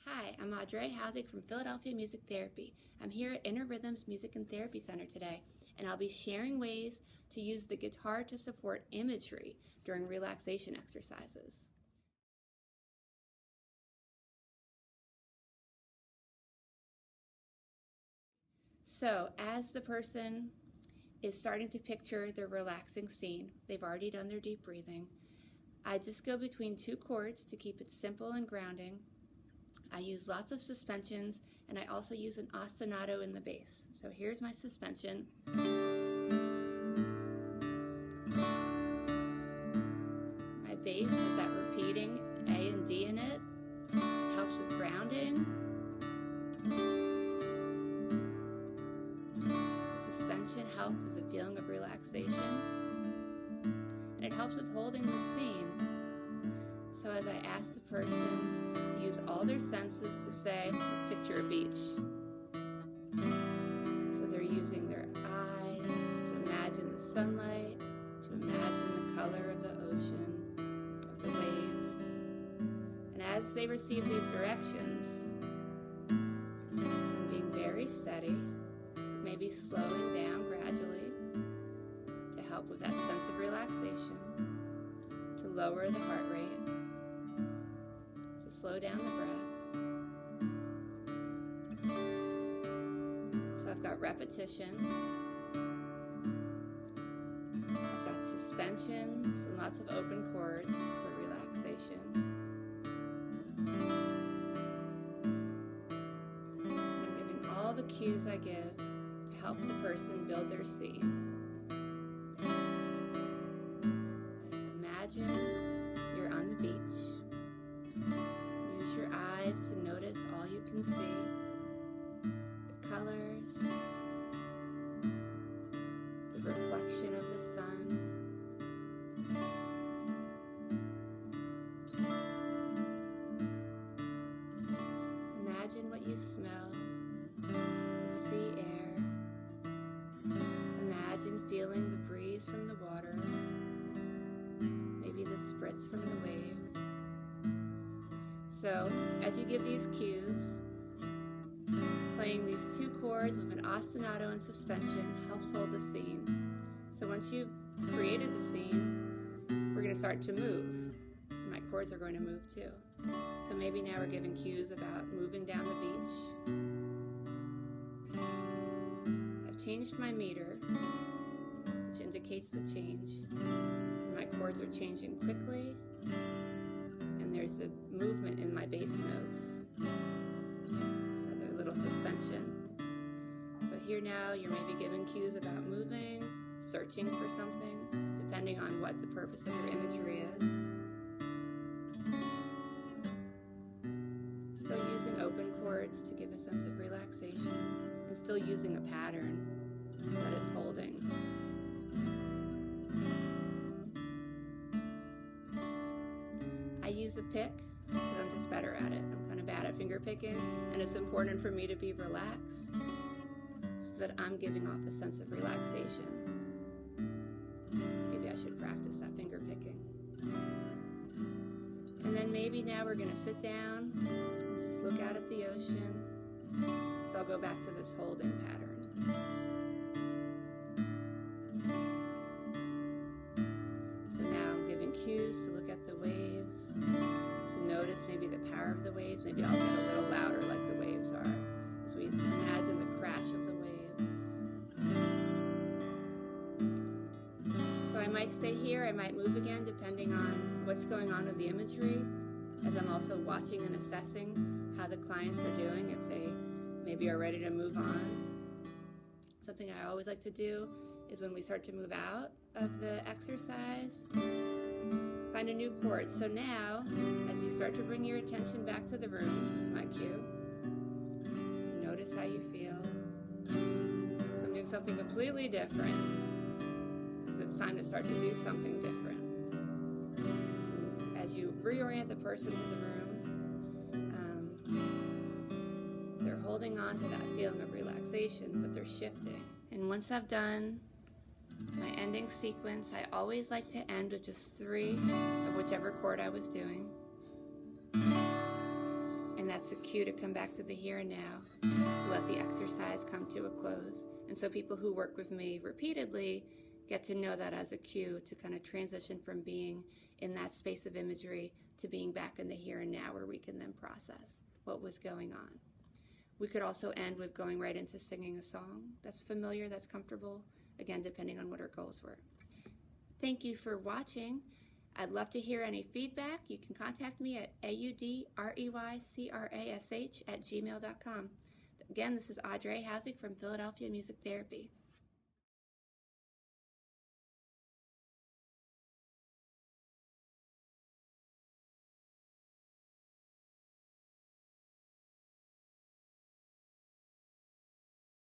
Hi, I'm Audrey Hausig from Philadelphia Music Therapy. I'm here at Inner Rhythms Music and Therapy Center today, and I'll be sharing ways to use the guitar to support imagery during relaxation exercises. So, as the person is starting to picture their relaxing scene, they've already done their deep breathing, I just go between two chords to keep it simple and grounding. I use lots of suspensions, and I also use an ostinato in the bass. So here's my suspension. My bass has that repeating A and D in it. It helps with grounding. The suspension helps with the feeling of relaxation. And it helps with holding the scene. So as I ask the person to use all their senses to say, let's picture a beach. So they're using their eyes to imagine the sunlight, to imagine the color of the ocean, of the waves. And as they receive these directions, I'm being very steady, maybe slowing down gradually to help with that sense of relaxation, to lower the heart rate, slow down the breath. So I've got repetition. I've got suspensions and lots of open chords for relaxation. And I'm giving all the cues I give to help the person build their scene. Imagine you're on the beach. Use your eyes to notice all you can see, the colors, the reflection of the sun. Imagine what you smell, the sea air. Imagine feeling the breeze from the water, maybe the spritz from the wave. So, as you give these cues, playing these two chords with an ostinato and suspension helps hold the scene. So once you've created the scene, we're going to start to move. My chords are going to move too. So maybe now we're giving cues about moving down the beach. I've changed my meter, which indicates the change. And my chords are changing quickly. There's the movement in my bass notes, another little suspension. So here now you're maybe giving cues about moving, searching for something, depending on what the purpose of your imagery is. Still using open chords to give a sense of relaxation, and still using a pattern so that it's holding. I use a pick because I'm just better at it. I'm kind of bad at finger picking, and it's important for me to be relaxed so that I'm giving off a sense of relaxation. Maybe I should practice that finger picking. And then maybe now we're going to sit down and just look out at the ocean. So I'll go back to this holding pattern. So now I'm giving cues to look at the waves, to notice maybe the power of the waves. Maybe I'll get a little louder like the waves are as we imagine the crash of the waves. So I might stay here, I might move again depending on what's going on with the imagery, as I'm also watching and assessing how the clients are doing, if they maybe are ready to move on. Something I always like to do is when we start to move out of the exercise, find a new chord. So now, as you start to bring your attention back to the room, this is my cue, and notice how you feel. So I'm doing something completely different, because it's time to start to do something different. And as you reorient the person to the room, they're holding on to that feeling of relaxation, but they're shifting. And once I've done my ending sequence, I always like to end with just 3 of whichever chord I was doing. And that's a cue to come back to the here and now, to let the exercise come to a close. And so people who work with me repeatedly get to know that as a cue to kind of transition from being in that space of imagery to being back in the here and now, where we can then process what was going on. We could also end with going right into singing a song that's familiar, that's comfortable, again, depending on what our goals were. Thank you for watching. I'd love to hear any feedback. You can contact me at audreycrash@gmail.com. Again, this is Audrey Hausig from Philadelphia Music Therapy.